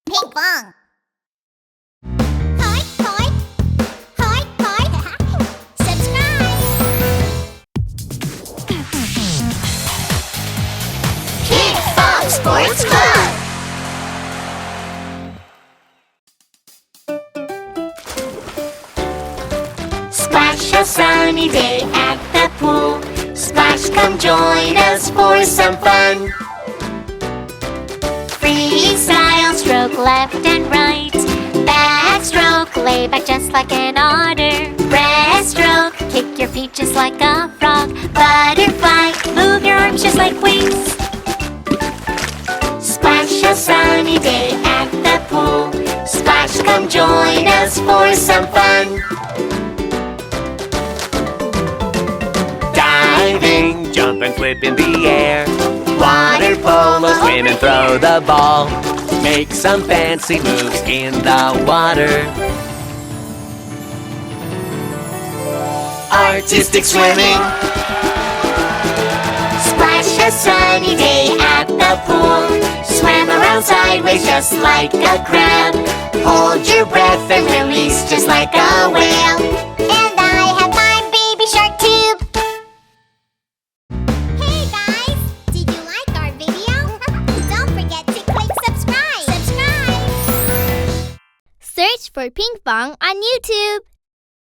Pinkfong. Hoi, hoi. Hoi, hoi. Subscribe. Pinkfong Sports Club. Splash, a sunny day at the pool. Splash, come join us for some fun. Freestyle, stroke left and right. Backstroke, lay back just like an otter. Breaststroke, kick your feet just like a frog. Butterfly, move your arms just like wings. Splash, a sunny day at the pool. Splash, come join us for some fun. Diving, jump and flip in the air. Water polo, swim and throw the ball. Make some fancy moves in the water. Artistic swimming. Splash, a sunny day at the pool. Swim around sideways just like a crab. Hold your breath and release just like a whale. And I have my baby shark tube. Hey guys, did you like our video? Don't forget to click subscribe. Search for Pinkfong on YouTube.